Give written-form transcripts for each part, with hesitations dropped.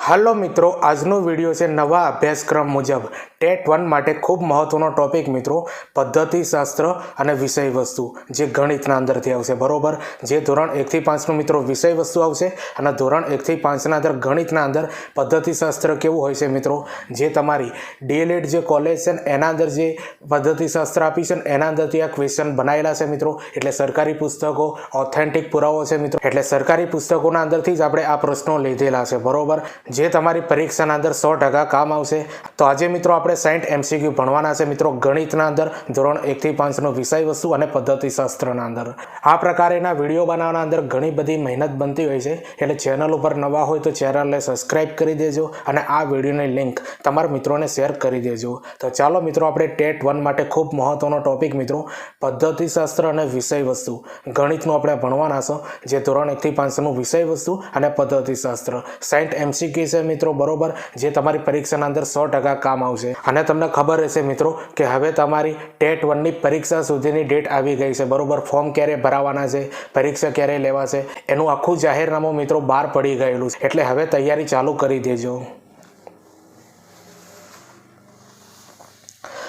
હાલો મિત્રો, આજનો વિડીયો છે નવા અભ્યાસક્રમ મુજબ ટેટ 1 માટે ખૂબ મહત્વનો ટોપિક મિત્રો, પદ્ધતિશાસ્ત્ર અને વિષય વસ્તુ જે ગણિતના અંદરથી આવશે. બરોબર, જે ધોરણ 1 થી 5 નું મિત્રો વિષય વસ્તુ આવશે અને ધોરણ 1 થી 5 ના અંદર ગણિતના અંદર પદ્ધતિશાસ્ત્ર કેવું હોય છે મિત્રો, જે તમારી ડીએલએડ જે કોલેજ છે એના અંદર જે પદ્ધતિશાસ્ત્ર આપી છે એના અંદરથી આ ક્વેશ્ચન બનાવેલા છે મિત્રો. એટલે સરકારી પુસ્તકો ઓથેન્ટિક પુરાવો છે મિત્રો, એટલે સરકારી પુસ્તકોના અંદરથી જ આપણે આ પ્રશ્નો લીધેલા છે. બરોબર, જે તમારી પરીક્ષાના અંદર 100% કામ આવશે. તો આજે મિત્રો આપણે 60 MCQ ભણવાના છે મિત્રો, ગણિતના અંદર ધોરણ 1 થી 5 નો વિષય વસ્તુ અને પદ્ધતિશાસ્ત્રના અંદર. આ પ્રકારેના વિડીયો બનાવવાના અંદર ઘણી બધી મહેનત બનતી હોય છે, એટલે ચેનલ ઉપર નવા હોય તો ચેનલને સબસ્ક્રાઇબ કરી દેજો અને આ વિડીયોની લિંક તમારા મિત્રોને શેર કરી દેજો. તો ચાલો મિત્રો, આપણે ટેટ 1 માટે ખૂબ મહત્વનો ટોપિક મિત્રો, પદ્ધતિશાસ્ત્ર અને વિષય વસ્તુ ગણિતનું આપણે ભણવાના છો, જે ધોરણ 1 થી 5 નું વિષય વસ્તુ અને પદ્ધતિશાસ્ત્ર 60 MCQ છે મિત્રો. બરોબર, જે તમારી પરીક્ષાના અંદર 100% કામ આવશે. અને તમને ખબર હશે મિત્રો કે હવે તમારી ટેટ 1 ની પરીક્ષા સુધીની ડેટ આવી ગઈ છે. બરોબર, ફોર્મ ક્યારે ભરાવાના છે, પરીક્ષા ક્યારે લેવાશે, એનું આખું જાહેરનામું મિત્રો બહાર પડી ગયેલું છે. એટલે હવે તૈયારી ચાલુ કરી દેજો.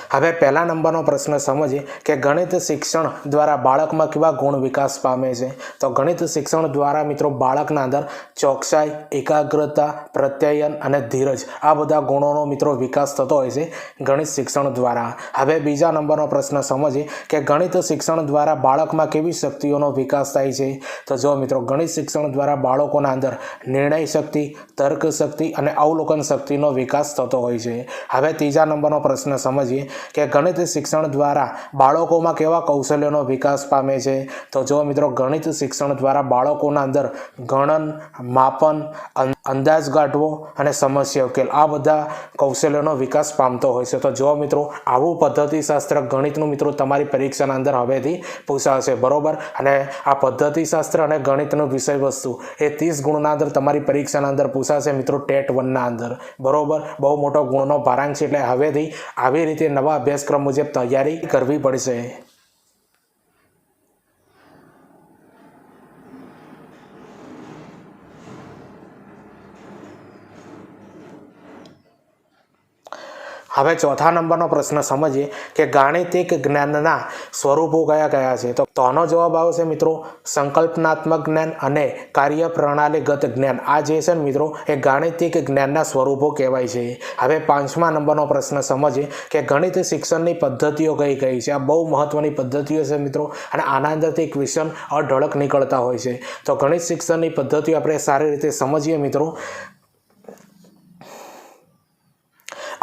હવે પહેલા નંબરનો પ્રશ્ન સમજીએ કે ગણિત શિક્ષણ દ્વારા બાળકમાં કેવા ગુણ વિકાસ પામે છે. તો ગણિત શિક્ષણ દ્વારા મિત્રો બાળકના અંદર ચોકસાઈ, એકાગ્રતા, પ્રત્યાયન અને ધીરજ આ બધા ગુણોનો મિત્રો વિકાસ થતો હોય છે ગણિત શિક્ષણ દ્વારા. હવે બીજા નંબરનો પ્રશ્ન સમજીએ કે ગણિત શિક્ષણ દ્વારા બાળકમાં કેવી શક્તિઓનો વિકાસ થાય છે. તો જો મિત્રો, ગણિત શિક્ષણ દ્વારા બાળકોના અંદર નિર્ણય શક્તિ, તર્ક શક્તિ અને અવલોકન શક્તિનો વિકાસ થતો હોય છે. હવે ત્રીજા નંબરનો પ્રશ્ન સમજીએ કે ગણિત શિક્ષણ દ્વારા બાળકોમાં કેવા કૌશલ્યોનો વિકાસ પામે છે. તો જો મિત્રો, ગણિત શિક્ષણ દ્વારા બાળકોના અંદર ગણન, માપન, અંદાજ કાઢવો અને સમસ્યા ઉકેલ આ બધા કૌશલ્યોનો વિકાસ પામતો હોય છે. તો જો મિત્રો, આવું પદ્ધતિશાસ્ત્ર ગણિતનું મિત્રો તમારી પરીક્ષાના અંદર હવેથી પૂછાશે. બરોબર, અને આ પદ્ધતિશાસ્ત્ર અને ગણિતનું વિષય વસ્તુ એ 30 ગુણના અંદર તમારી પરીક્ષાના અંદર પૂછાશે મિત્રો, ટેટ 1 ના અંદર. બરોબર, બહુ મોટો ગુણનો ભારાંક છે. એટલે હવેથી આવી રીતે નવા અભ્યાસક્રમ મુજબ તૈયારી કરવી પડશે. હવે ચોથા નંબરનો પ્રશ્ન સમજીએ કે ગાણિતિક જ્ઞાનના સ્વરૂપો કયા કયા છે. તો આનો જવાબ આવશે મિત્રો, સંકલ્પનાત્મક જ્ઞાન અને કાર્યપ્રણાલીગત જ્ઞાન. આ જે છે ને મિત્રો, એ ગાણિતિક જ્ઞાનના સ્વરૂપો કહેવાય છે. હવે પાંચમા નંબરનો પ્રશ્ન સમજીએ કે ગણિત શિક્ષણની પદ્ધતિઓ કઈ કઈ છે. આ બહુ મહત્વની પદ્ધતિઓ છે મિત્રો, અને આના અંદરથી ક્વેશ્ચન અઢળક નીકળતા હોય છે. તો ગણિત શિક્ષણની પદ્ધતિઓ આપણે સારી રીતે સમજીએ મિત્રો.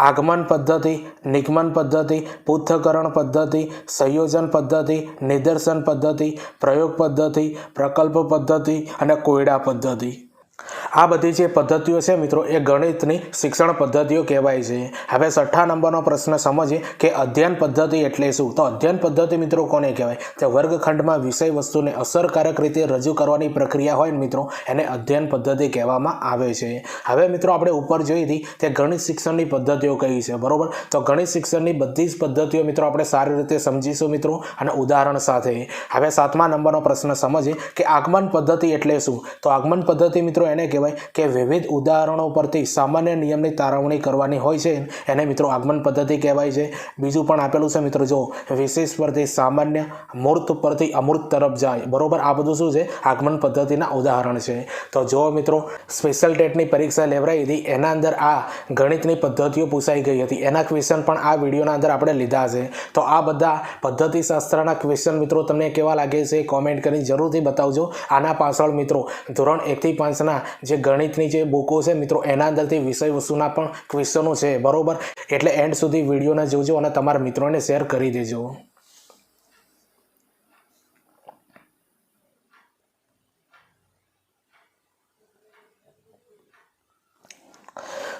આગમન પદ્ધતિ, નિગમન પદ્ધતિ, પૃથ્થકરણ પદ્ધતિ, સંયોજન પદ્ધતિ, નિદર્શન પદ્ધતિ, પ્રયોગ પદ્ધતિ, પ્રકલ્પ પદ્ધતિ અને કોયડા પદ્ધતિ. આ બધી જે પદ્ધતિઓ છે મિત્રો, એ ગણિતની શિક્ષણ પદ્ધતિઓ કહેવાય છે. હવે છઠ્ઠા નંબરનો પ્રશ્ન સમજીએ કે અધ્યયન પદ્ધતિ એટલે શું. તો અધ્યયન પદ્ધતિ મિત્રો કોને કહેવાય. તે વર્ગખંડમાં વિષય વસ્તુને અસરકારક રીતે રજૂ કરવાની પ્રક્રિયા હોય ને મિત્રો, એને અધ્યયન પદ્ધતિ કહેવામાં આવે છે. હવે મિત્રો, આપણે ઉપર જોઈ હતી તે ગણિત શિક્ષણની પદ્ધતિઓ કઈ છે. બરોબર, તો ગણિત શિક્ષણની બધી જ પદ્ધતિઓ મિત્રો આપણે સારી રીતે સમજીશું મિત્રો, અને ઉદાહરણ સાથે. હવે સાતમા નંબરનો પ્રશ્ન સમજીએ કે આગમન પદ્ધતિ એટલે શું. તો આગમન પદ્ધતિ મિત્રો એને કહેવાય કે વિવિધ ઉદાહરણો પરથી સામાન્ય નિયમની તારવણી કરવાની હોય છે, એને મિત્રો આગમન પદ્ધતિ કહેવાય છે. બીજું પણ આપેલું છે મિત્રો, જો વિશેષ પરથી સામાન્ય, મૂર્ત પરથી અમૂર્ત તરફ જાય. બરોબર, આ બધું શું છે, આગમન પદ્ધતિના ઉદાહરણ છે. તો જો મિત્રો, સ્પેશિયલ ટેટની પરીક્ષા લેવરાઈ હતી, એના અંદર આ ગણિતની પદ્ધતિઓ પૂછાઈ ગઈ હતી. એના ક્વેશ્ચન પણ આ વિડીયોના અંદર આપણે લીધા છે. તો આ બધા પદ્ધતિશાસ્ત્રના ક્વેશ્ચન મિત્રો તમને કેવા લાગે છે કોમેન્ટ કરી જરૂરથી બતાવજો. આના પાછળ મિત્રો ધોરણ 1 થી 5 ના જે ગણિતની જે બુકો છે મિત્રો, એના અંદરથી વિષય વસ્તુના પણ ક્વેશ્ચનો છે. બરોબર, એટલે એન્ડ સુધી વિડીયોને જોજો અને તમારા મિત્રોને શેર કરી દેજો.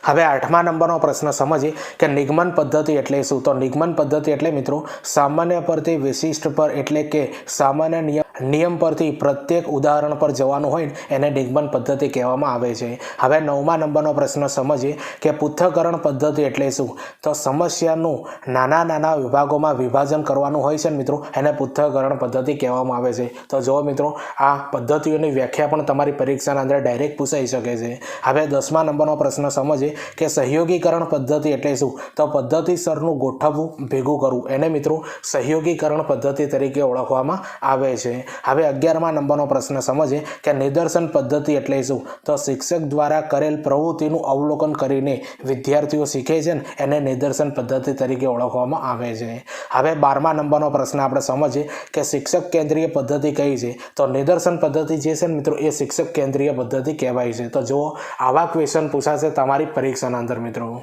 હવે 8મા નંબરનો પ્રશ્ન સમજીએ કે નિગમન પદ્ધતિ એટલે શું. તો નિગમન પદ્ધતિ એટલે મિત્રો સામાન્ય પરથી વિશિષ્ટ પર એટલે કે સામાન્ય નિયમ પરથી પ્રત્યેક ઉદાહરણ પર જવાનું હોય એને નિગમન પદ્ધતિ કહેવામાં આવે છે. હવે 9મા નંબરનો પ્રશ્ન સમજીએ કે પૃથ્થકરણ પદ્ધતિ એટલે શું. તો સમસ્યાનું નાના વિભાગોમાં વિભાજન કરવાનું હોય છે મિત્રો, એને પૃથ્થકરણ પદ્ધતિ કહેવામાં આવે છે. તો જો મિત્રો આ પદ્ધતિઓની વ્યાખ્યા પણ તમારી પરીક્ષાના અંદર ડાયરેક્ટ પૂછાઈ શકે છે. હવે 10મા નંબરનો પ્રશ્ન સમજીએ કે સહયોગીકરણ પદ્ધતિ એટલે શું. તો પદ્ધતિસરનું ગોઠવવું ભેગું કરવું એને મિત્રો સહયોગીકરણ પદ્ધતિ તરીકે ઓળખવામાં આવે છે. હવે 11મા નંબરનો પ્રશ્ન સમજીએ કે નિદર્શન પદ્ધતિ એટલે શું. તો શિક્ષક દ્વારા કરેલ પ્રવૃત્તિનું અવલોકન કરીને વિદ્યાર્થીઓ શીખે છે એને નિદર્શન પદ્ધતિ તરીકે ઓળખવામાં આવે છે. હવે 12મા નંબરનો પ્રશ્ન આપણે સમજીએ કે શિક્ષક કેન્દ્રીય પદ્ધતિ કઈ છે. તો નિદર્શન પદ્ધતિ જે છે મિત્રો એ શિક્ષક કેન્દ્રીય પદ્ધતિ કહેવાય છે. તો જો આવા ક્વેશ્ચન પૂછાશે તમારી પરીક્ષાના અંદર મિત્રો.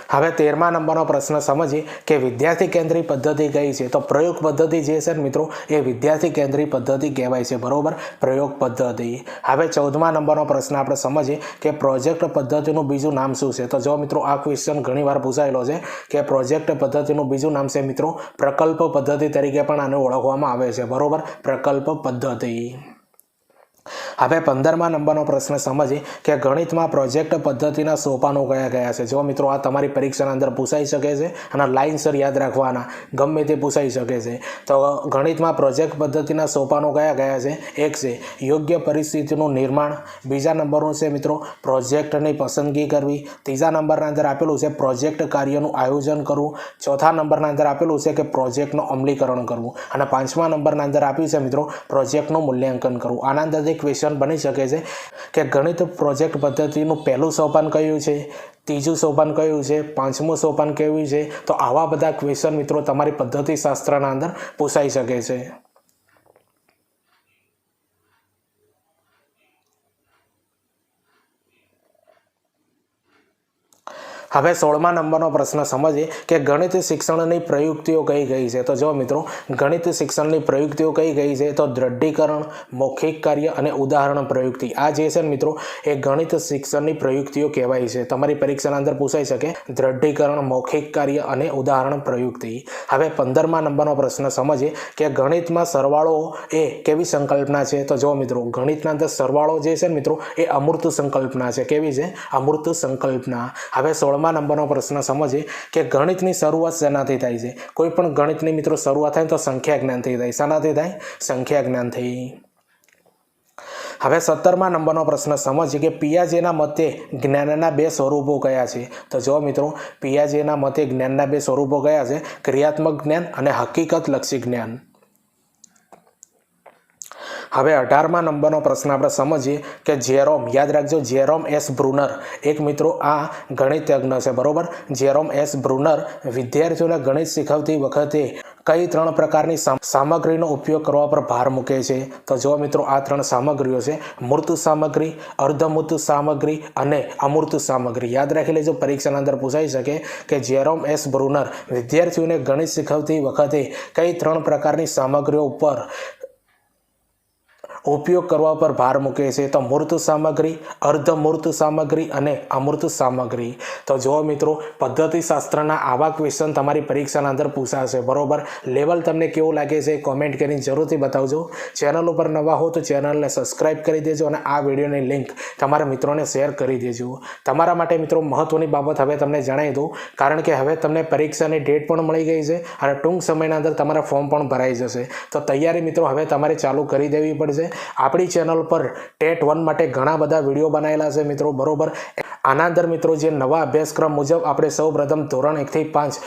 હવે 13મા નંબરનો પ્રશ્ન સમજીએ કે વિદ્યાર્થી કેન્દ્રી પદ્ધતિ કઈ છે. તો પ્રયોગ પદ્ધતિ જે છે મિત્રો એ વિદ્યાર્થી કેન્દ્રી પદ્ધતિ કહેવાય છે, બરોબર, પ્રયોગ પદ્ધતિ. હવે 14મા નંબરનો પ્રશ્ન આપણે સમજીએ કે પ્રોજેક્ટ પદ્ધતિનું બીજું નામ શું છે. તો જો મિત્રો આ ક્વેશ્ચન ઘણીવાર પૂછાયેલો છે કે પ્રોજેક્ટ પદ્ધતિનું બીજું નામ છે મિત્રો પ્રકલ્પ પદ્ધતિ તરીકે પણ આને ઓળખવામાં આવે છે, બરોબર, પ્રકલ્પ પદ્ધતિ. હવે 15મા નંબરનો પ્રશ્ન સમજીએ કે ગણિતમાં પ્રોજેક્ટ પદ્ધતિના સોપાનો કયા છે. જો મિત્રો આ તમારી પરીક્ષાના અંદર પૂછાઈ શકે છે અને લાઇનસર યાદ રાખવાના, ગમે તે પૂછાઈ શકે છે. તો ગણિતમાં પ્રોજેક્ટ પદ્ધતિના સોપાનો કયા છે. એક છે યોગ્ય પરિસ્થિતિનું નિર્માણ, બીજા નંબરનું છે મિત્રો પ્રોજેક્ટની પસંદગી કરવી, ત્રીજા નંબરના અંદર આપેલું છે પ્રોજેક્ટ કાર્યનું આયોજન કરવું, ચોથા નંબરના અંદર આપેલું છે કે પ્રોજેક્ટનું અમલીકરણ કરવું અને 5મા નંબરના અંદર આપ્યું છે મિત્રો પ્રોજેક્ટનું મૂલ્યાંકન કરવું. આના અંદરથી ક્વેશ્ચન બની શકે છે કે ગણિત પ્રોજેક્ટ પદ્ધતિનું પહેલું સોપાન કયું છે, ત્રીજું સોપાન કયું છે, 5મું સોપાન કયું છે. તો આવા બધા ક્વેશ્ચન મિત્રો તમારી પદ્ધતિશાસ્ત્રના અંદર પૂછાઈ શકે છે. હવે 16મા નંબરનો પ્રશ્ન સમજીએ કે ગણિત શિક્ષણની પ્રયુક્તિઓ કઈ છે. તો જો મિત્રો ગણિત શિક્ષણની પ્રયુક્તિઓ કઈ છે. તો દ્રઢીકરણ, મૌખિક કાર્ય અને ઉદાહરણ પ્રયુક્તિ. આ જે છે મિત્રો એ ગણિત શિક્ષણની પ્રયુક્તિઓ કહેવાય છે. તમારી પરીક્ષાના અંદર પૂછાઈ શકે દ્રઢીકરણ, મૌખિક કાર્ય અને ઉદાહરણ પ્રયુક્તિ. હવે 15મા નંબરનો પ્રશ્ન સમજીએ કે ગણિતમાં સરવાળો એ કેવી સંકલ્પના છે. તો જો મિત્રો ગણિતના અંદર સરવાળો જે છે મિત્રો એ અમૂર્ત સંકલ્પના છે. કેવી છે? અમૂર્ત સંકલ્પના. હવે 16મા નંબરનો પ્રશ્ન સમજીએ કે ગણિતની શરૂઆત શેનાથી થાય છે. કોઈ પણ ગણિતની મિત્રો શરૂઆત થાય તો સંખ્યા જ્ઞાનથી થાય. શાનાથી થાય? સંખ્યા જ્ઞાનથી. હવે 17મા નંબરનો પ્રશ્ન સમજીએ કે પિયાજેના મતે જ્ઞાનના બે સ્વરૂપો કયા છે. તો જો મિત્રો પિયાજેના મતે જ્ઞાનના બે સ્વરૂપો કયા છે. ક્રિયાત્મક જ્ઞાન અને હકીકતલક્ષી જ્ઞાન. હવે 18મા નંબરનો પ્રશ્ન આપણે સમજીએ કે જેરોમ, યાદ રાખજો જેરોમ એસ બ્રુનર એક મિત્રો આ ગણિતજ્ઞ છે, બરોબર. જેરોમ એસ બ્રુનર વિદ્યાર્થીઓને ગણિત શીખવતી વખતે કઈ 3 પ્રકારની સામગ્રીનો ઉપયોગ કરવા પર ભાર મૂકે છે. તો જો મિત્રો આ 3 સામગ્રીઓ છે મૂર્ત સામગ્રી, અર્ધમૂર્ત સામગ્રી અને અમૂર્ત સામગ્રી. યાદ રાખી લેજો, પરીક્ષાના અંદર પૂછાઈ શકે કે જેરોમ એસ બ્રુનર વિદ્યાર્થીઓને ગણિત શીખવતી વખતે કઈ 3 પ્રકારની સામગ્રીઓ ઉપર ઉપયોગ કરવા પર ભાર મૂકે છે. તો મૂર્ત સામગ્રી, અર્ધમૂર્ત સામગ્રી અને અમૂર્ત સામગ્રી. તો જો મિત્રો પદ્ધતિશાસ્ત્રના આવા ક્વેશ્ચન તમારી પરીક્ષાના અંદર પૂછાશે, બરોબર. લેવલ તમને કેવું લાગે છે કોમેન્ટ કરીને જરૂરથી બતાવજો. ચેનલ ઉપર નવા હો તો ચેનલને સબસ્ક્રાઇબ કરી દેજો અને આ વિડીયોની લિંક તમારા મિત્રોને શેર કરી દેજો. તમારા માટે મિત્રો મહત્વની બાબત હવે તમને જણાવી દઉં, કારણ કે હવે તમને પરીક્ષાની ડેટ પણ મળી ગઈ છે અને ટૂંક સમયના અંદર તમારા ફોર્મ પણ ભરાઈ જશે. તો તૈયારી મિત્રો હવે તમારે ચાલુ કરી દેવી પડશે. આપણી ચેનલ પર ટેટ 1 માટે ઘણા બધા વિડીયો બનાવેલા છે મિત્રો, બરોબર. આના અંદર મિત્રો જે નવા અભ્યાસક્રમ મુજબ આપણે સૌપ્રથમ ધોરણ 1 થી 5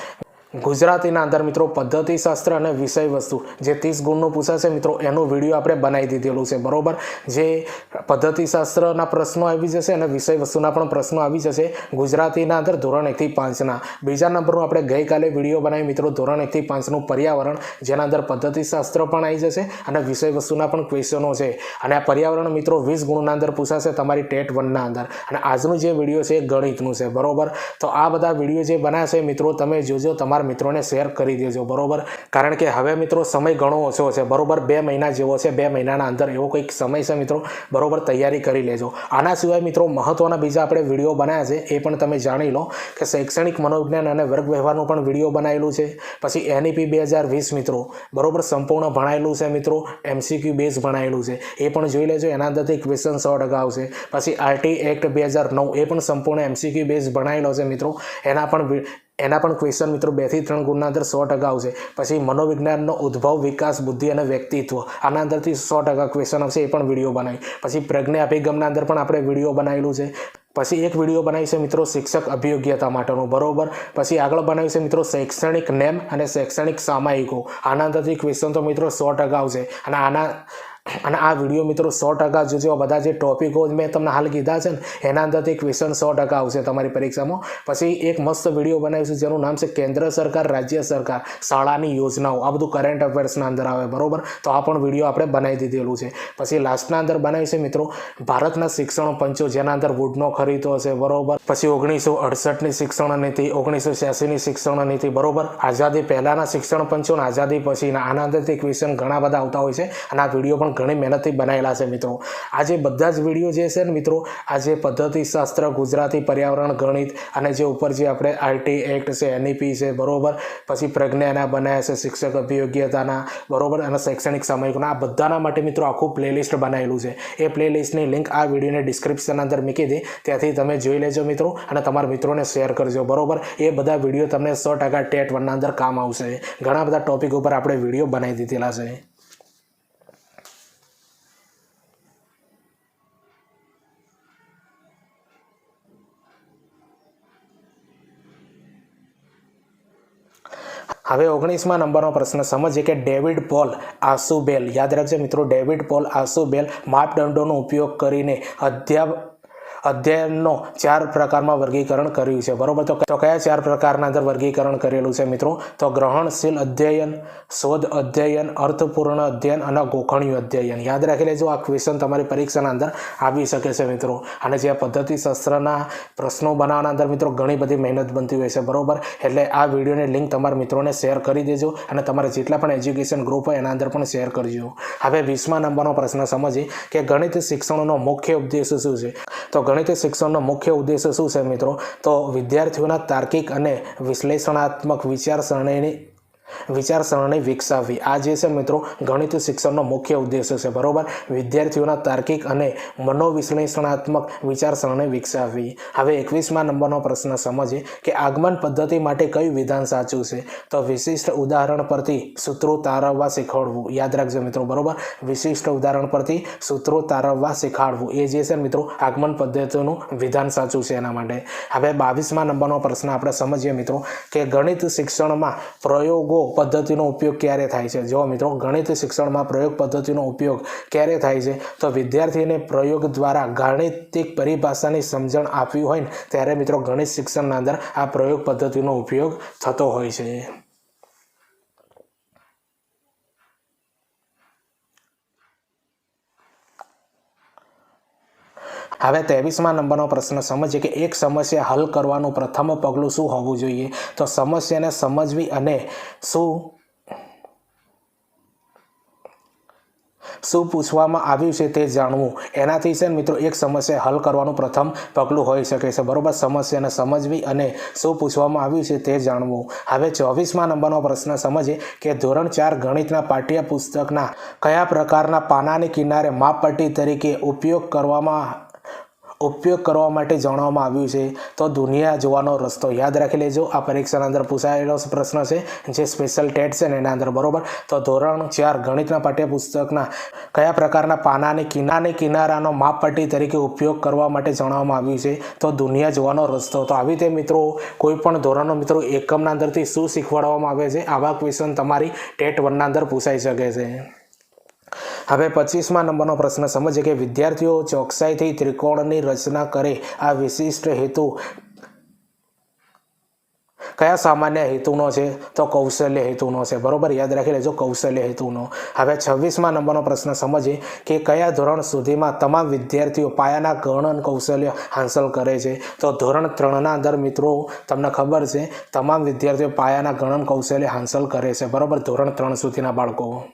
ગુજરાતીના અંદર મિત્રો પદ્ધતિશાસ્ત્ર અને વિષય વસ્તુ જે 30 ગુણનું પૂછાશે મિત્રો એનું વિડીયો આપણે બનાવી દીધેલું છે, બરોબર. જે પદ્ધતિશાસ્ત્રના પ્રશ્નો આવી જશે અને વિષય વસ્તુના પણ પ્રશ્નો આવી જશે ગુજરાતીના અંદર ધોરણ 1 થી 5ના. બીજા નંબરનું આપણે ગઈકાલે વિડીયો બનાવી મિત્રો ધોરણ 1 થી 5નું પર્યાવરણ, જેના અંદર પદ્ધતિશાસ્ત્ર પણ આવી જશે અને વિષય વસ્તુના પણ ક્વેશ્ચનો છે. અને આ પર્યાવરણ મિત્રો 20 ગુણના અંદર પૂછાશે તમારી ટેટ 1ના અંદર. અને આજનું જે વિડીયો છે એ ગણિતનું છે, બરોબર. તો આ બધા વિડીયો જે બનાવશે મિત્રો તમે જોજો, તમારા તમારા મિત્રોને શેર કરી દેજો બરોબર, કારણ કે હવે મિત્રો સમય ઘણો ઓછો છે બરોબર, 2 મહિના જેવો છે, 2 મહિનાના અંદર એવો કંઈક સમય છે મિત્રો બરોબર, તૈયારી કરી લેજો. આના સિવાય મિત્રો મહત્વના બીજા આપણે વિડીયો બનાવ્યા છે, એ પણ તમે જાણી લો કે શૈક્ષણિક મનોવિજ્ઞાન અને વર્ગ વ્યવહારનું પણ વિડીયો બનાવેલું છે. પછી NEP 2020 મિત્રો બરોબર સંપૂર્ણ ભણાયેલું છે મિત્રો, MCQ બેઝ ભણાયેલું છે, એ પણ જોઈ લેજો. એના અંદરથી ક્વેશ્ચન 100% આવશે. પછી RT એક્ટ 2009 એ પણ સંપૂર્ણ MCQ બેઝ ભણાયેલો છે મિત્રો, એના પણ ક્વેશ્ચન મિત્રો 2 થી 3 ગુણના અંદર 100% આવશે. પછી મનોવિજ્ઞાનનો ઉદ્ભવ, વિકાસ, બુદ્ધિ અને વ્યક્તિત્વ, આના અંદરથી 100% ક્વેશ્ચન આવશે, એ પણ વિડીયો બનાવી. પછી પ્રજ્ઞા અભિગમના અંદર પણ આપણે વિડીયો બનાવેલું છે. પછી એક વિડીયો બનાવી છે મિત્રો શિક્ષક અભિયોગ્યતા માટેનું બરોબર. પછી આગળ બનાવી છે મિત્રો શૈક્ષણિક નેમ અને શૈક્ષણિક સામાયિકો, આના અંદરથી ક્વેશ્ચન તો મિત્રો 100% આવશે. અને આ વિડીયો મિત્રો 100% જોજો. બધા જે ટોપિકો મેં તમને હાલ કીધા છે ને એના અંદરથી ક્વેશ્ચન 100% આવશે તમારી પરીક્ષામાં. પછી એક મસ્ત વિડીયો બનાવીશું જેનું નામ છે કેન્દ્ર સરકાર, રાજ્ય સરકાર, શાળાની યોજનાઓ, આ બધું કરંટ અફેર્સના અંદર આવે બરોબર, તો આ પણ વિડીયો આપણે બનાવી દીધેલું છે. પછી લાસ્ટના અંદર બનાવી છે મિત્રો ભારતના શિક્ષણ પંચો, જેના અંદર વુડનો ખરીદો હશે બરોબર. પછી 1968ની શિક્ષણ નીતિ, 1986ની શિક્ષણ નીતિ બરોબર, આઝાદી પહેલાના શિક્ષણ પંચો અને આઝાદી પછીના, આના અંદરથી ક્વેશ્ચન ઘણા બધા આવતા હોય છે. અને આ વિડીયો પણ ઘણી મહેનતથી બનાવેલા છે મિત્રો. આજે બધા જ વિડીયો જે છે ને મિત્રો, આજે પદ્ધતિશાસ્ત્ર, ગુજરાતી, પર્યાવરણ, ગણિત અને જે ઉપર જે આપણે RT એક્ટ છે, NEP છે બરોબર, પછી પ્રજ્ઞાના બનાવ્યા છે, શિક્ષક અભિયોગ્યતાના બરોબર, અને શૈક્ષણિક સામયિકોના, આ બધાના માટે મિત્રો આખું પ્લેલિસ્ટ બનાવેલું છે. એ પ્લેલિસ્ટની લિંક આ વિડીયોને ડિસ્ક્રિપ્શન અંદર મૂકી દે, ત્યાંથી તમે જોઈ લેજો મિત્રો, અને તમારા મિત્રોને શેર કરજો બરોબર. એ બધા વિડીયો તમને 100% ટેટ 1ના અંદર કામ આવશે. ઘણા બધા ટોપિક ઉપર આપણે વિડીયો બનાવી દીધેલા છે. હવે 19મા નંબરનો પ્રશ્ન સમજીએ કે ડેવિડ પોલ આસુબેલ, યાદ રાખજો મિત્રો, ડેવિડ પોલ આસુબેલ માપદંડોનો ઉપયોગ કરીને અધ્યયનનો 4 પ્રકારમાં વર્ગીકરણ કર્યું છે બરોબર. તો કયા 4 પ્રકારના અંદર વર્ગીકરણ કરેલું છે મિત્રો? તો ગ્રહણશીલ અધ્યયન, શોધ અધ્યયન, અર્થપૂર્ણ અધ્યયન અને ગોખણિયું અધ્યયન. યાદ રાખી લેજો, આ ક્વેશ્ચન તમારી પરીક્ષાના અંદર આવી શકે છે મિત્રો. અને જે પદ્ધતિશાસ્ત્રના પ્રશ્નો બનાવવાના અંદર મિત્રો ઘણી બધી મહેનત બનતી હોય છે બરોબર. એટલે આ વિડીયોની લિંક તમારા મિત્રોને શેર કરી દેજો, અને તમારા જેટલા પણ એજ્યુકેશન ગ્રુપ હોય એના અંદર પણ શેર કરજો. હવે 20મા નંબરનો પ્રશ્ન સમજીએ કે ગણિત શિક્ષણનો મુખ્ય ઉદ્દેશ શું છે? તો ગણિત શિક્ષણનો મુખ્ય ઉદ્દેશ શું છે મિત્રો? તો વિદ્યાર્થીઓના તાર્કિક અને વિશ્લેષણાત્મક વિચારસરણી વિકસાવવી. આ જે છે મિત્રો ગણિત શિક્ષણનો મુખ્ય ઉદ્દેશ છે બરોબર. વિદ્યાર્થીઓના તાર્કિક અને મનોવિશ્લેષણાત્મક વિચારસરણી વિકસાવવી. હવે 21મા નંબરનો પ્રશ્ન સમજીએ કે આગમન પદ્ધતિ માટે કયું વિધાન સાચું છે? તો વિશિષ્ટ ઉદાહરણ પરથી સૂત્રો તારવવા શીખવાડવું. યાદ રાખજો મિત્રો બરોબર, વિશિષ્ટ ઉદાહરણ પરથી સૂત્રો તારવવા શીખવાડવું, એ જે છે મિત્રો આગમન પદ્ધતિનું વિધાન સાચું છે એના માટે. હવે 22મા નંબરનો પ્રશ્ન આપણે સમજીએ મિત્રો કે ગણિત શિક્ષણમાં પ્રયોગો પદ્ધતિનો ઉપયોગ ક્યારે થાય છે? જો મિત્રો ગણિત શિક્ષણમાં પ્રયોગ પદ્ધતિનો ઉપયોગ ક્યારે થાય છે? તો વિદ્યાર્થીને પ્રયોગ દ્વારા ગાણિતિક પરિભાષાની સમજણ આપવી હોય ને ત્યારે મિત્રો ગણિત શિક્ષણના અંદર આ પ્રયોગ પદ્ધતિનો ઉપયોગ થતો હોય છે. હવે 23મા નંબરનો પ્રશ્ન સમજીએ કે એક સમસ્યા હલ કરવાનું પ્રથમ પગલું શું હોવું જોઈએ? તો સમસ્યાને સમજવી અને શું પૂછવામાં આવ્યું છે તે જાણવું, એનાથી છે મિત્રો એક સમસ્યા હલ કરવાનું પ્રથમ પગલું હોઈ શકે છે બરોબર. સમસ્યાને સમજવી અને શું પૂછવામાં આવ્યું છે તે જાણવું. હવે 24મા નંબરનો પ્રશ્ન સમજીએ કે ધોરણ 4 ગણિતના પાઠ્યપુસ્તકના કયા પ્રકારના પાનાની કિનારે માપપટ્ટી તરીકે ઉપયોગ કરવા માટે જણાવવામાં આવ્યું છે? તો દુનિયા જોવાનો રસ્તો. યાદ રાખી લેજો, આ પરીક્ષાના અંદર પૂછાયેલો પ્રશ્ન છે, જે સ્પેશિયલ ટેટ છે ને એના અંદર બરોબર. તો ધોરણ 4 ગણિતના પાઠ્યપુસ્તકના કયા પ્રકારના પાનાની કિનારાનો માપપટ્ટી તરીકે ઉપયોગ કરવા માટે જણાવવામાં આવ્યું છે? તો દુનિયા જોવાનો રસ્તો. તો આવી રીતે મિત્રો કોઈ પણ ધોરણનો મિત્રો એકમના અંદરથી શું શીખવાડવામાં આવે છે, આવા ક્વેશ્ચન તમારી ટેટ 1ના અંદર પૂછાઈ શકે છે. હવે 25મા નંબરનો પ્રશ્ન સમજીએ કે વિદ્યાર્થીઓ ચોકસાઈથી ત્રિકોણની રચના કરે આ વિશિષ્ટ હેતુ કયા સામાન્ય હેતુનો છે? તો કૌશલ્ય હેતુનો છે, બરોબર, યાદ રાખી લેજો, કૌશલ્ય હેતુનો. હવે 26મા નંબરનો પ્રશ્ન સમજીએ કે કયા ધોરણ સુધીમાં તમામ વિદ્યાર્થીઓ પાયાના ગણન કૌશલ્ય હાંસલ કરે છે? તો ધોરણ 3ના અંદર મિત્રો તમને ખબર છે તમામ વિદ્યાર્થીઓ પાયાના ગણન કૌશલ્ય હાંસલ કરે છે, બરોબર, ધોરણ 3 સુધીના બાળકો.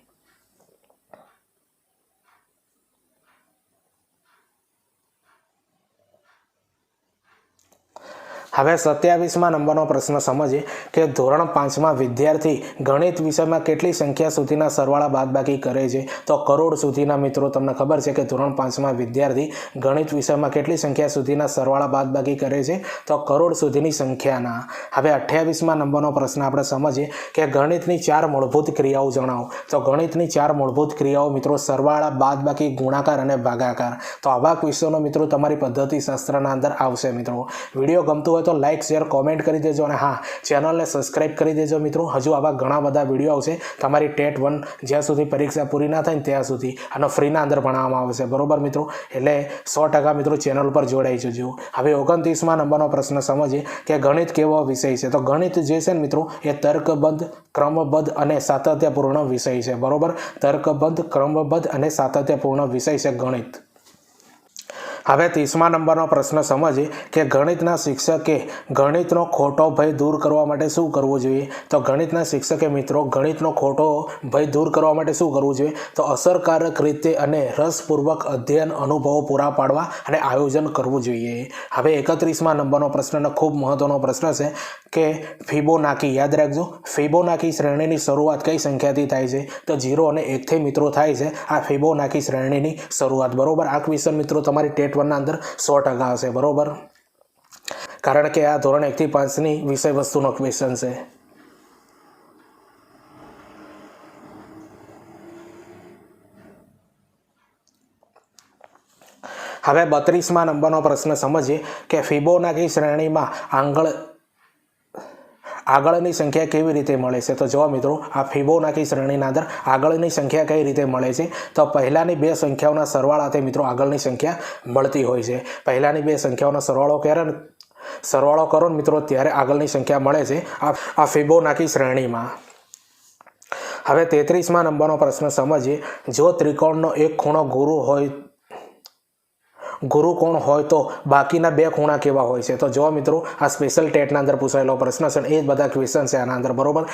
હવે 27મા નંબરનો પ્રશ્ન સમજીએ કે ધોરણ 5માં વિદ્યાર્થી ગણિત વિષયમાં કેટલી સંખ્યા સુધીના સરવાળા બાદબાકી કરે છે? તો કરોડ સુધીના. મિત્રો તમને ખબર છે કે ધોરણ 5માં વિદ્યાર્થી ગણિત વિષયમાં કેટલી સંખ્યા સુધીના સરવાળા બાદબાકી કરે છે? તો કરોડ સુધીની સંખ્યાના. હવે 28મા નંબરનો પ્રશ્ન આપણે સમજીએ કે ગણિતની 4 મૂળભૂત ક્રિયાઓ જણાવો. તો ગણિતની 4 મૂળભૂત ક્રિયાઓ મિત્રો સરવાળા, બાદબાકી, ગુણાકાર અને ભાગાકાર. તો આવા ક્વેશ્ચનો મિત્રો તમારી પદ્ધતિશાસ્ત્રના અંદર આવશે. મિત્રો વિડીયો ગમતો હોય તો લાઇક, શેર, કોમેન્ટ કરી દેજો અને હા, ચેનલને સબસ્ક્રાઇબ કરી દેજો. મિત્રો હજુ આવા ઘણા બધા વિડીયો આવશે તમારી ટેટ 1 જ્યાં સુધી પરીક્ષા પૂરી ના થાય ને ત્યાં સુધી આનો ફ્રીના અંદર ભણાવવામાં આવશે, બરોબર મિત્રો, એટલે 100% મિત્રો ચેનલ પર જોડાઈ જજો. હવે 29મા નંબરનો પ્રશ્ન સમજીએ કે ગણિત કેવો વિષય છે? તો ગણિત જે છે ને મિત્રો એ તર્કબદ્ધ, ક્રમબદ્ધ અને સાતત્યપૂર્ણ વિષય છે, બરોબર, તર્કબદ્ધ, ક્રમબદ્ધ અને સાતત્યપૂર્ણ વિષય છે ગણિત. હવે 30મા નંબરનો પ્રશ્ન સમજીએ કે ગણિતના શિક્ષકે ગણિતનો ખોટો ભય દૂર કરવા માટે શું કરવું જોઈએ? તો ગણિતના શિક્ષકે મિત્રો ગણિતનો ખોટો ભય દૂર કરવા માટે શું કરવું જોઈએ? તો અસરકારક રીતે અને રસપૂર્વક અધ્યયન, અનુભવો પૂરા પાડવા અને આયોજન કરવું જોઈએ. હવે 31મા નંબરનો પ્રશ્ન ખૂબ મહત્વનો પ્રશ્ન છે કે ફિબોનાકી. યાદ રાખજો, ફિબોનાકી શ્રેણીની શરૂઆત કઈ સંખ્યાથી થાય છે? તો 0 અને 1થી મિત્રો થાય છે આ ફિબોનાકી શ્રેણીની શરૂઆત, બરોબર. આ ક્વેશ્ચન મિત્રો તમારી ટેટ 1ના અંદર 100% હશે, બરોબર, કારણ કે આ ધોરણ 1 થી 5ની વિષય વસ્તુનો ક્વેશ્ચન છે. હવે 32મા નંબરનો પ્રશ્ન સમજીએ કે ફિબોનાકી શ્રેણીમાં આગળની સંખ્યા કેવી રીતે મળે છે? તો જો મિત્રો આ ફિબોનાકી શ્રેણીના અંદર આગળની સંખ્યા કઈ રીતે મળે છે? તો પહેલાની બે સંખ્યાઓના સરવાળાથી મિત્રો આગળની સંખ્યા મળતી હોય છે. પહેલાની બે સંખ્યાઓનો સરવાળો કરો ને મિત્રો ત્યારે આગળની સંખ્યા મળે છે આ ફિબોનાકી શ્રેણીમાં. હવે 33મા નંબરનો પ્રશ્ન સમજીએ જો ત્રિકોણનો એક ખૂણો ગુરુ કોણ હોય તો બાકીના બે ખૂણા કેવા હોય છે? તો જો મિત્રો આ સ્પેશિયલ ટેટના અંદર પૂછાયેલો પ્રશ્ન છે, એ જ બધા ક્વેશ્ચન છે આના અંદર, બરોબર.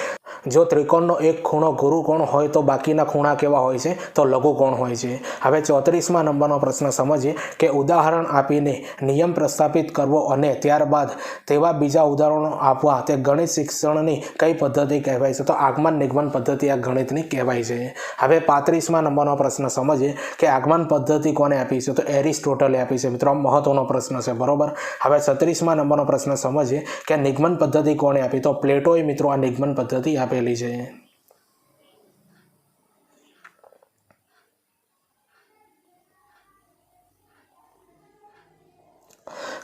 જો ત્રિકોણનો એક ખૂણો ગુરુ કોણ હોય તો બાકીના ખૂણા કેવા હોય છે? તો લઘુ કોણ હોય છે. હવે 34મા નંબરનો પ્રશ્ન સમજીએ કે ઉદાહરણ આપીને નિયમ પ્રસ્થાપિત કરવો અને ત્યારબાદ તેવા બીજા ઉદાહરણો આપવા તે ગણિત શિક્ષણની કઈ પદ્ધતિ કહેવાય છે? તો આગમન નિગમન પદ્ધતિ આ ગણિતની કહેવાય છે. હવે 35મા નંબરનો પ્રશ્ન સમજીએ કે આગમન પદ્ધતિ કોને આપી છે? તો એરિસ્ટોટલે આપી છે. મિત્રો મહત્વનો પ્રશ્ન છે, બરોબર. હવે 36મા નંબરનો પ્રશ્ન સમજીએ કે નિગમન પદ્ધતિ કોને આપી? તો પ્લેટોએ મિત્રો આ નિગમન પદ્ધતિ આપેલી છે.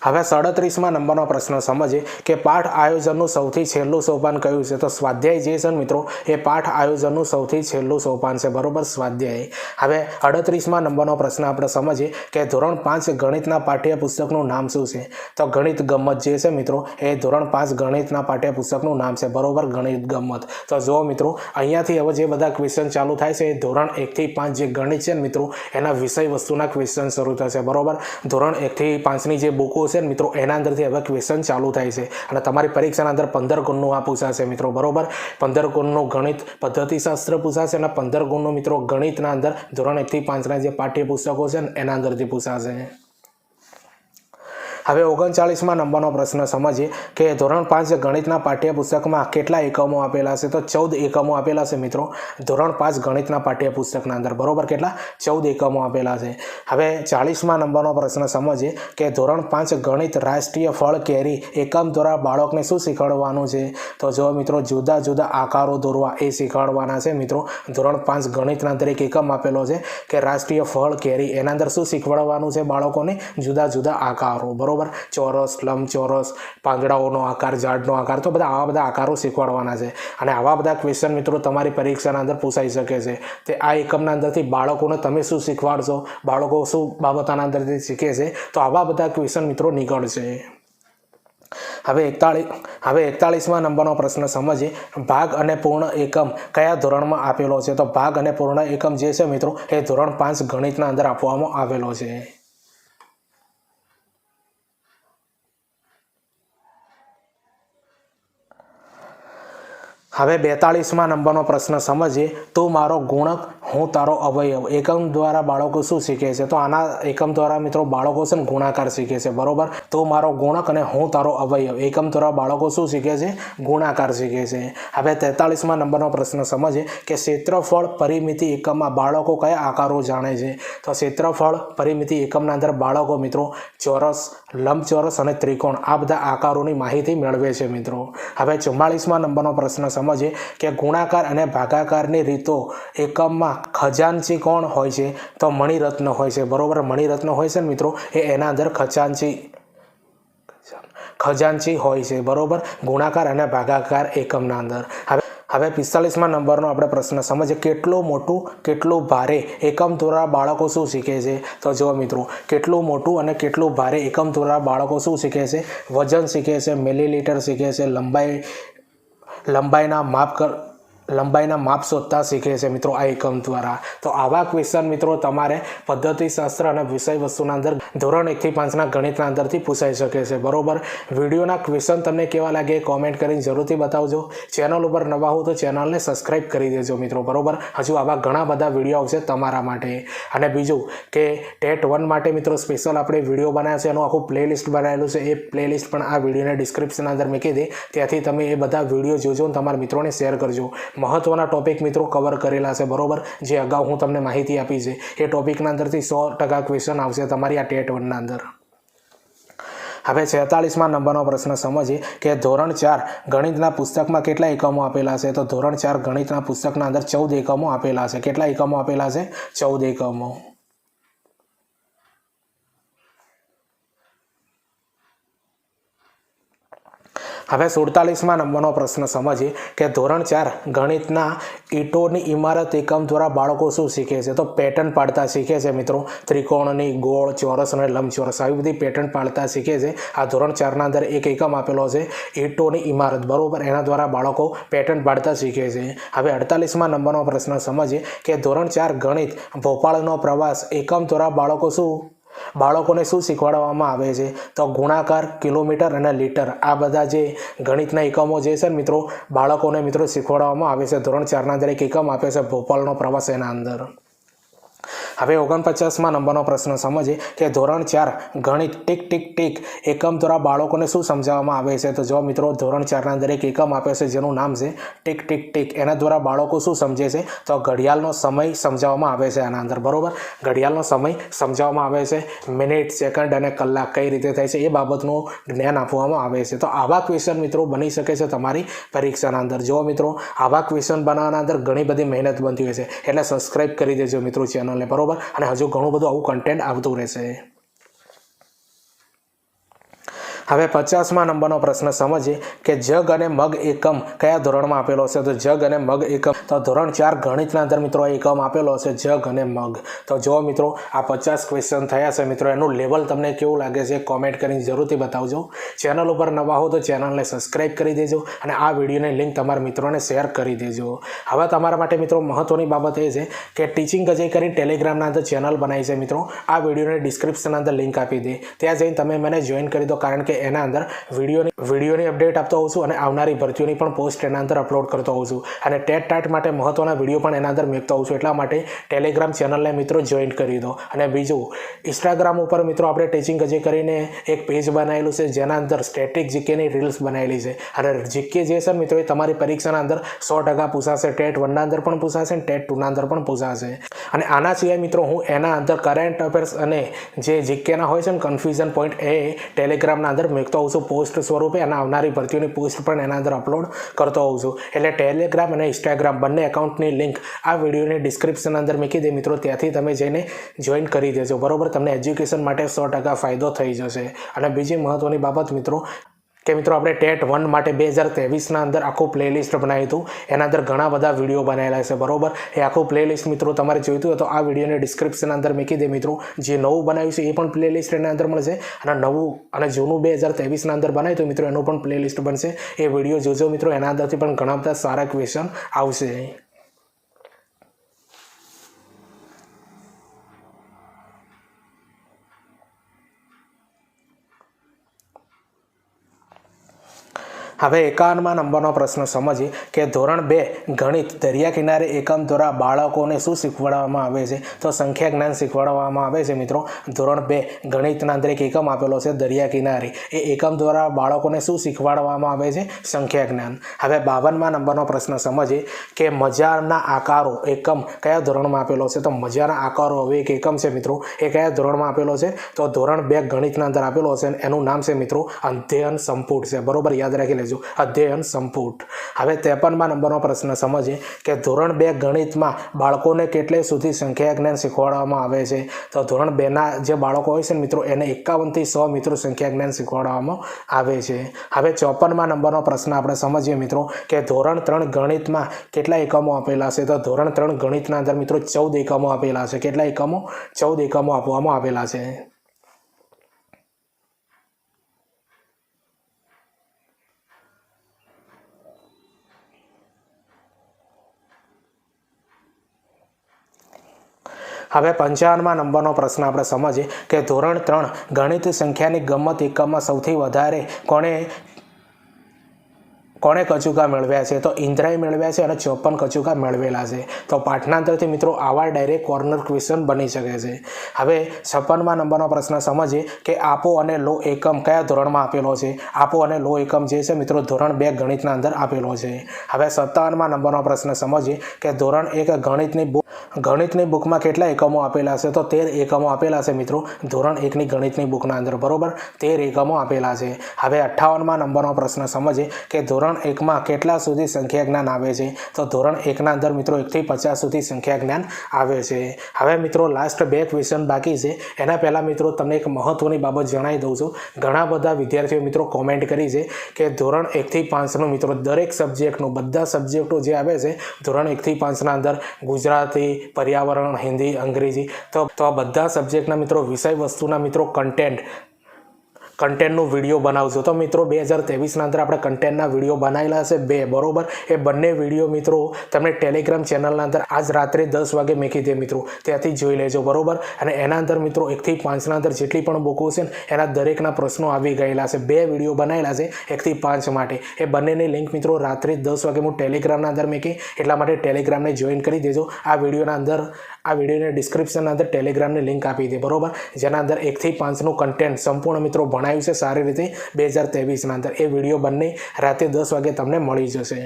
હવે 37મા નંબરનો પ્રશ્ન સમજીએ કે પાઠ આયોજનનું સૌથી છેલ્લું સોપાન કયું છે? તો સ્વાધ્યાય જે છે મિત્રો એ પાઠ આયોજનનું સૌથી છેલ્લું સોપાન છે, બરોબર, સ્વાધ્યાય. હવે 38મા નંબરનો પ્રશ્ન આપણે સમજીએ કે ધોરણ 5 ગણિતના પાઠ્યપુસ્તકનું નામ શું છે? તો ગણિત ગમ્મત જે છે મિત્રો એ ધોરણ 5 ગણિતના પાઠ્યપુસ્તકનું નામ છે, બરોબર, ગણિત ગમ્મત. તો જો મિત્રો અહીંયાથી હવે જે બધા ક્વેશ્ચન ચાલુ થાય છે એ ધોરણ 1 થી 5 જે ગણિત છે ને મિત્રો એના વિષય વસ્તુના ક્વેશ્ચન શરૂ થશે, બરોબર. ધોરણ 1 થી 5ની જે બુકો છે મિત્રો એના અંદરથી હવે ક્વેશ્ચન ચાલુ થાય છે અને તમારી પરીક્ષાના અંદર 15 ગુણનું આ પૂછાશે મિત્રો, બરોબર. 15 ગુણનું ગણિત પદ્ધતિશાસ્ત્ર પૂછાશે અને 15 ગુણનું મિત્રો ગણિતના અંદર ધોરણ 1 થી 5ના જે પાઠ્યપુસ્તકો છે ને એના અંદરથી પૂછાશે. હવે 39મા નંબરનો પ્રશ્ન સમજીએ કે ધોરણ 5 ગણિતના પાઠ્યપુસ્તકમાં કેટલા એકમો આપેલા છે? તો 14 એકમો આપેલા છે મિત્રો ધોરણ 5 ગણિતના પાઠ્યપુસ્તકના અંદર, બરોબર. કેટલા? 14 એકમો આપેલા છે. હવે 40મા નંબરનો પ્રશ્ન સમજીએ કે ધોરણ 5 ગણિત રાષ્ટ્રીય ફળ કેરી એકમ દ્વારા બાળકને શું શીખવાડવાનું છે? તો જો મિત્રો જુદા જુદા આકારો દોરવા એ શીખવાડવાના છે મિત્રો. ધોરણ 5 ગણિતના અંદર એક એકમ આપેલો છે કે રાષ્ટ્રીય ફળ કેરી, એના અંદર શું શીખવાડવાનું છે બાળકોને? જુદા જુદા આકારો, બરોબર. ચોરસ, લંબચોરસ, પાંદડાઓનો આકાર, ઝાડનો આકાર, તો આવા બધા આકારો શીખવાડવાના છે. અને આવા બધા ક્વેશ્ચન મિત્રો તમારી પરીક્ષાના અંદર પૂછાઈ શકે છે. તે આ એકમના અંદરથી બાળકોને તમે શું શીખવાડશો, બાળકો શું બાબતોના અંદરથી શીખે છે, તો આવા બધા ક્વેશ્ચન મિત્રો નીકળશે. હવે 41મા નંબરનો પ્રશ્ન સમજીએ ભાગ અને પૂર્ણ એકમ કયા ધોરણમાં આપેલો છે? તો ભાગ અને પૂર્ણ એકમ જે છે મિત્રો એ ધોરણ 5 ગણિતના અંદર આપવામાં આવેલો છે. હવે 42મા નંબરનો પ્રશ્ન સમજીએ તું મારો ગુણક હું તારો અવયવ. એકમ દ્વારા બાળકો શું શીખે છે? તો આના એકમ દ્વારા મિત્રો બાળકો છે ને ગુણાકાર શીખે છે, બરોબર. તું મારો ગુણક અને હું તારો અવયવ એકમ દ્વારા બાળકો શું શીખે છે? ગુણાકાર શીખે છે. હવે 43મા નંબરનો પ્રશ્ન સમજીએ કે ક્ષેત્રફળ પરિમિતિ એકમમાં બાળકો કયા આકારો જાણે છે? તો ક્ષેત્રફળ પરિમિતિ એકમના અંદર બાળકો મિત્રો ચોરસ, લંબચોરસ અને ત્રિકોણ આ બધા આકારોની માહિતી મેળવે છે મિત્રો. હવે 44મા નંબરનો પ્રશ્ન સમજીએ કે ગુણાકાર અને ભાગાકારની રીતો એકમમાં ખજાનચી કોણ હોય છે? તો મણિરત્ન હોય છે, બરોબર. મણિરત્ન હોય છે ને મિત્રો એ એના અંદર ખજાનચી હોય છે, બરોબર. ગુણાકાર અને ભાગાકાર એકમના અંદર. હવે 45મા નંબરનો આપણે પ્રશ્ન સમજીએ કેટલું મોટું કેટલું ભારે એકમ દ્વારા બાળકો શું શીખે છે? તો જો મિત્રો કેટલું મોટું અને કેટલું ભારે એકમ દ્વારા બાળકો શું શીખે છે? વજન શીખે છે, મિલીલીટર શીખે છે, લંબાઈના માપ શોધતા શીખે છે મિત્રો આ એકમ દ્વારા. તો આવા ક્વેશ્ચન મિત્રો તમારે પદ્ધતિશાસ્ત્ર અને વિષય વસ્તુના અંદર ધોરણ 1 થી 5ના ગણિતના અંદરથી પૂછાઈ શકે છે, બરોબર. વિડીયોના ક્વેશ્ચન તમને કેવા લાગે કોમેન્ટ કરીને જરૂરથી બતાવજો. ચેનલ ઉપર નવા હો તો ચેનલને સબસ્ક્રાઈબ કરી દેજો મિત્રો, બરોબર. હજુ આવા ઘણા બધા વિડીયો આવશે તમારા માટે. અને બીજું કે ટેટ 1 માટે મિત્રો સ્પેશિયલ આપણે વિડીયો બનાવ્યા છે, એનું આખું પ્લેલિસ્ટ બનાવેલું છે. એ પ્લેલિસ્ટ પણ આ વિડીયોના ડિસ્ક્રિપ્શનના અંદર મૂકી દે, ત્યાંથી તમે એ બધા વિડીયો જોજો અને તમારા મિત્રોને શેર કરજો. મહત્વના ટોપિક મિત્રો કવર કરેલા છે, બરોબર. જે અગાઉ હું તમને માહિતી આપી છે એ ટોપિકના અંદરથી 100% ક્વેશ્ચન આવશે તમારી આ ટેટ 1ના અંદર. હવે 46મા નંબરનો પ્રશ્ન સમજીએ કે ધોરણ 4 ગણિતના પુસ્તકમાં કેટલા એકમો આપેલા છે? તો ધોરણ 4 ગણિતના પુસ્તકના અંદર 14 એકમો આપેલા છે. કેટલા એકમો આપેલા છે? 14 એકમો. હવે 47મા નંબરનો પ્રશ્ન સમજીએ કે ધોરણ 4 ગણિતના ઈંટોની ઇમારત એકમ દ્વારા બાળકો શું શીખે છે? તો પેટર્ન પાડતા શીખે છે મિત્રો. ત્રિકોણની, ગોળ, ચોરસ અને લંબચોરસ આવી બધી પેટર્ન પાડતા શીખે છે. આ ધોરણ 4ના અંદર એક એકમ આપેલો છે ઈંટોની ઇમારત, બરોબર. એના દ્વારા બાળકો પેટર્ન પાડતા શીખે છે. હવે 48મા નંબરનો પ્રશ્ન સમજીએ કે ધોરણ 4 ગણિત ભોપાલનો પ્રવાસ એકમ દ્વારા બાળકોને શું શીખવાડવામાં આવે છે? તો ગુણાકાર, કિલોમીટર અને લીટર આ બધા જે ગણિતના એકમો જે છે ને મિત્રો બાળકોને મિત્રો શીખવાડવામાં આવે છે. ધોરણ 4ના અંદર એક એકમ આપે છે ભોપાલનો પ્રવાસ એના અંદર. હવે 49મા નંબરનો પ્રશ્ન સમજીએ કે ધોરણ 4 ગણિત ટીક ટીક ટીક એકમ દ્વારા બાળકોને શું સમજાવવામાં આવે છે? તો જો મિત્રો ધોરણ 4ના અંદર એક એકમ આપે છે જેનું નામ છે ટીક ટીક ટીક. એના દ્વારા બાળકો શું સમજે છે? તો ઘડિયાળનો સમય સમજાવવામાં આવે છે આના અંદર, બરોબર. ઘડિયાળનો સમય સમજાવવામાં આવે છે. મિનિટ, સેકન્ડ અને કલાક કઈ રીતે થાય છે એ બાબતનું જ્ઞાન આપવામાં આવે છે. તો આવા ક્વેશ્ચન મિત્રો બની શકે છે તમારી પરીક્ષાના અંદર. જો મિત્રો આવા ક્વેશ્ચન બનાવવાના અંદર ઘણી બધી મહેનત બનતી હોય છે, એટલે સબસ્ક્રાઈબ કરી દેજો મિત્રો ચેનલને, બરોબર. અને હજુ ઘણું બધું આવું કન્ટેન્ટ આવતું રહેશે. હવે 50મા નંબરનો પ્રશ્ન સમજીએ કે જગ અને મગ એકમ કયા ધોરણમાં આપેલો છે? તો જગ અને મગ એકમ તો ધોરણ 4 ગણિતના અંદર મિત્રો એકમ આપેલો છે જગ અને મગ. તો જો મિત્રો આ 50 ક્વેશ્ચન થયા છે મિત્રો, એનું લેવલ તમને કેવું લાગે છે કોમેન્ટ કરીને જરૂરથી બતાવજો. ચેનલ ઉપર નવા હો તો ચેનલને સબસ્ક્રાઈબ કરી દેજો અને આ વિડીયોની લિંક તમારા મિત્રોને શેર કરી દેજો. હવે તમારા માટે મિત્રો મહત્વની બાબત એ છે કે ટીચિંગ અજય કરી ટેલિગ્રામના અંદર ચેનલ બનાવી છે મિત્રો. આ વિડીયોની ડિસ્ક્રિપ્શનના અંદર લિંક આપી દે, ત્યાં જઈને તમે મને જોઈન કરી દો, કારણ કે એના અંદર વિડીયોની અપડેટ આપતો હોઉં છું અને આવનારી ભરતીઓની પણ પોસ્ટ એના અંદર અપલોડ કરતો હોઉં છું. અને ટેટ ટાટ માટે મહત્વના વિડીયો પણ એના અંદર મૂકતો હોઉં છું. એટલા માટે ટેલિગ્રામ ચેનલને મિત્રો જોઈન કરી દો. અને બીજું ઇન્સ્ટાગ્રામ ઉપર મિત્રો આપણે ટીચિંગ અજય કરીને એક પેજ બનાવેલું છે જેના અંદર સ્ટેટિક જીકેની રીલ્સ બનાવેલી છે. અને જીકે જે છે મિત્રો એ તમારી પરીક્ષાના અંદર 100% પૂછાશે. ટેટ 1ના અંદર પણ પૂછાશે અને ટેટ 2ના અંદર પણ પૂછાશે. અને આના સિવાય મિત્રો હું એના અંદર કરંટ અફેર્સ અને જે જીકેના હોય છે ને કન્ફ્યુઝન પોઈન્ટ એ ટેલિગ્રામના અંદર મૂકતો હોઉં છું પોસ્ટ સ્વરૂપે, અને આવનારી ભરતીઓની પોસ્ટ પણ એના અંદર અપલોડ કરતો હોઉં છું. એટલે ટેલિગ્રામ અને ઇન્સ્ટાગ્રામ બંને એકાઉન્ટની લિંક આ વિડીયોની ડિસ્ક્રિપ્શન અંદર મૂકી દે મિત્રો, ત્યાંથી તમે જઈને જોઈન કરી દેજો, બરોબર. તમને એજ્યુકેશન માટે 100% ફાયદો થઈ જશે. અને બીજી મહત્વની બાબત મિત્રો કે મિત્રો આપણે ટેટ 1 માટે 2023ના અંદર આખું પ્લેલિસ્ટ બનાવ્યું હતું. એના અંદર ઘણા બધા વિડીયો બનાવેલા છે બરોબર. એ આખું પ્લેલિસ્ટ મિત્રો તમારે જોઈતું હોય તો આ વિડીયોને ડિસ્ક્રિપ્શન અંદર મૂકી દે મિત્રો. જે નવું બનાવ્યું છે એ પણ પ્લેલિસ્ટ એના અંદર મળશે અને નવું અને જૂનું 2023ના અંદર બનાવ્યું તો મિત્રો એનું પણ પ્લેલિસ્ટ બનશે. એ વિડીયો જોજો મિત્રો, એના અંદરથી પણ ઘણા બધા સારા ક્વેશ્ચન આવશે. હવે 51મા નંબરનો પ્રશ્ન સમજીએ કે ધોરણ 2 ગણિત દરિયા કિનારે એકમ દ્વારા બાળકોને શું શીખવાડવામાં આવે છે? તો સંખ્યા જ્ઞાન શીખવાડવામાં આવે છે મિત્રો. ધોરણ 2 ગણિતના અંદર એક એકમ આપેલો છે દરિયા કિનારે. એ એકમ દ્વારા બાળકોને શું શીખવાડવામાં આવે છે? સંખ્યા જ્ઞાન. હવે 52મા નંબરનો પ્રશ્ન સમજીએ કે મજાના આકારો એકમ કયા ધોરણમાં આપેલો છે? તો મજાના આકારો હવે એક એકમ છે મિત્રો. એ કયા ધોરણમાં આપેલો છે? તો ધોરણ 2 ગણિતના અંદર આપેલો છે. એનું નામ છે મિત્રો અધ્યયન સંપુટ છે બરોબર. યાદ રાખી અધ્યયન સંપુટ. હવે 53મા નંબરનો પ્રશ્ન સમજીએ કે ધોરણ 2 ગણિતમાં બાળકોને કેટલે સુધી સંખ્યા જ્ઞાન શીખવાડવામાં આવે છે? તો ધોરણ 2ના જે બાળકો હોય છે મિત્રો એને 51 થી 100 મિત્રો સંખ્યા જ્ઞાન શીખવાડવામાં આવે છે. હવે 54મા નંબરનો પ્રશ્ન આપણે સમજીએ મિત્રો કે ધોરણ 3 ગણિતમાં કેટલા એકમો આપેલા છે? તો ધોરણ 3 ગણિતના અંદર મિત્રો 14 એકમો આપેલા છે. કેટલા એકમો? 14 એકમો આપવામાં આવેલા છે. હવે 55મા નંબરનો પ્રશ્ન આપણે સમજીએ કે ધોરણ 3 ગણિત સંખ્યાની ગમત એકમમાં સૌથી વધારે કોણે કચુકા મેળવ્યા છે? તો ઇન્દ્રાએ મેળવ્યા છે અને 54 કચુકા મેળવેલા છે. તો પાઠના અંતરથી મિત્રો આવા ડાયરેક્ટ કોર્નર ક્વેશ્ચન બની શકે છે. હવે 56મા નંબરનો પ્રશ્ન સમજીએ કે આપો અને લો એકમ કયા ધોરણમાં આપેલો છે? આપો અને લો એકમ જે છે મિત્રો ધોરણ 2 ગણિતના અંદર આપેલો છે. હવે 57મા નંબરનો પ્રશ્ન સમજીએ કે ધોરણ 1 ગણિતની બુકમાં કેટલા એકમો આપેલા છે? તો 13 એકમો આપેલા છે મિત્રો ધોરણ 1ની ગણિતની બુકના અંદર બરોબર. 13 એકમો આપેલા છે. હવે 58મા નંબરનો પ્રશ્ન સમજીએ કે ધોરણ 1માં કેટલા સુધી સંખ્યા જ્ઞાન આવે છે? તો ધોરણ 1ના અંદર મિત્રો 1 થી 50 સુધી સંખ્યા જ્ઞાન આવે છે. હવે મિત્રો લાસ્ટ 2 ક્વેશ્ચન બાકી છે. એના પહેલાં મિત્રો તમને એક મહત્વની બાબત જણાવી દઉં છું. ઘણા બધા વિદ્યાર્થીઓ મિત્રો કોમેન્ટ કરી છે કે ધોરણ 1 થી 5નું મિત્રો દરેક સબ્જેક્ટનું બધા સબ્જેક્ટો જે આવે છે ધોરણ 1 થી 5ના અંદર ગુજરાતી, પર્યાવરણ, હિન્દી, અંગ્રેજી તો આ બધા સબ્જેક્ટના મિત્રો વિષય વસ્તુના મિત્રો કન્ટેન્ટનું વિડીયો બનાવજો. તો મિત્રો 2023ના અંદર આપણે કન્ટેન્ટના વિડીયો બનાવેલા છે 2 બરોબર. એ બંને વિડીયો મિત્રો તમને ટેલિગ્રામ ચેનલના અંદર આજ રાત્રે 10 વાગે મૂકી દે મિત્રો. ત્યાંથી જોઈ લેજો બરોબર. અને એના અંદર મિત્રો 1 થી 5ના અંદર જેટલી પણ બુકો છે ને એના દરેકના પ્રશ્નો આવી ગયેલા છે. 2 વિડીયો બનાવેલા છે 1 થી 5 માટે. એ બંનેની લિંક મિત્રો રાત્રે 10 વાગે હું ટેલિગ્રામના અંદર મૂકી, એટલા માટે ટેલિગ્રામને જોઈન કરી દેજો. આ વિડીયોને ડિસ્ક્રિપ્શનના અંદર ટેલિગ્રામની લિંક આપી દે બરોબર. જેના અંદર 1 થી 5નું કન્ટેન્ટ સંપૂર્ણ મિત્રો ભણાવ્યું છે સારી રીતે 2023ના અંદર. એ વિડીયો બંને રાતે 10 વાગે તમને મળી જશે.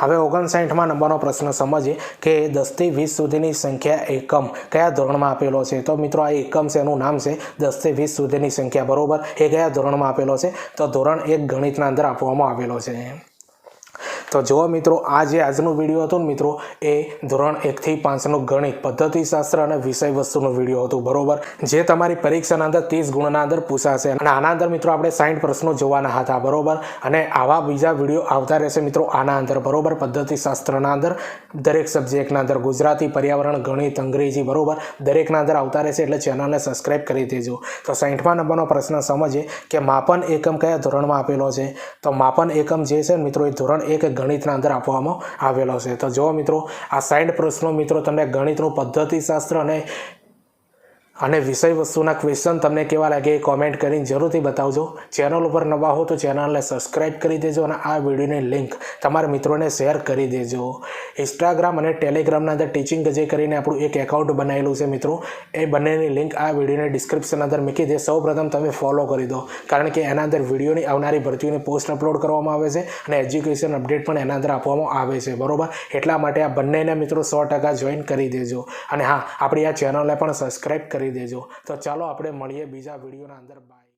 હવે 59મા નંબરનો પ્રશ્ન સમજીએ કે 10 થી 20 સુધીની સંખ્યા એકમ કયા ધોરણમાં આપેલો છે? તો મિત્રો આ એકમ છે એનું નામ છે 10 થી 20 સુધીની સંખ્યા બરોબર. એ કયા ધોરણમાં આપેલો છે? તો ધોરણ 1 ગણિતના અંદર આપવામાં આવેલો છે. તો જો મિત્રો આ જે આજનો વિડીયો હતો ને મિત્રો એ ધોરણ 1 થી 5નું ગણિત પદ્ધતિશાસ્ત્ર અને વિષય વસ્તુનો વિડીયો હતો બરોબર. જે તમારી પરીક્ષાના અંદર 30 ગુણના અંદર પૂછાશે અને આના અંદર મિત્રો આપણે 60 પ્રશ્નો જોવાના હતા બરોબર. અને આવા બીજા વિડીયો આવતા રહેશે મિત્રો આના અંદર બરોબર. પદ્ધતિશાસ્ત્રના અંદર દરેક સબ્જેક્ટના અંદર ગુજરાતી, પર્યાવરણ, ગણિત, અંગ્રેજી બરોબર દરેકના અંદર આવતા રહેશે. એટલે ચેનલને સબસ્ક્રાઈબ કરી દેજો. તો 60મા નંબરનો પ્રશ્ન સમજીએ કે માપન એકમ કયા ધોરણમાં આપેલો છે? તો માપન એકમ જે છે મિત્રો એ ધોરણ 1 ગણિતના અંદર આપવામાં આવેલો છે. તો જો મિત્રો આ 60 પ્રશ્નો મિત્રો તમને ગણિતનું પદ્ધતિશાસ્ત્ર અને વિષય વસ્તુના ક્વેશ્ચન તમને કેવા લાગે એ કોમેન્ટ કરીને જરૂરથી બતાવજો. ચેનલ ઉપર નવા હો તો ચેનલને સબસ્ક્રાઈબ કરી દેજો અને આ વિડીયોની લિંક તમારા મિત્રોને શેર કરી દેજો. ઇન્સ્ટાગ્રામ અને ટેલિગ્રામના અંદર ટીચિંગ જે કરીને આપણું એક એકાઉન્ટ બનાવેલું છે મિત્રો, એ બંનેની લિંક આ વિડીયોની ડિસ્ક્રિપ્શન અંદર મૂકી દે. સૌપ્રથમ તમે ફોલો કરી દો, કારણ કે એના અંદર વિડીયોની આવનારી ભરતીઓની પોસ્ટ અપલોડ કરવામાં આવે છે અને એજ્યુકેશન અપડેટ પણ એના અંદર આપવામાં આવે છે બરોબર. એટલા માટે આ બંનેના મિત્રો 100% જોઈન કરી દેજો. અને હા, આપણી આ ચેનલને પણ સબસ્ક્રાઈબ કરી દેજો. તો ચાલો આપણે મળીએ બીજા વિડીયોના અંદર. બાય.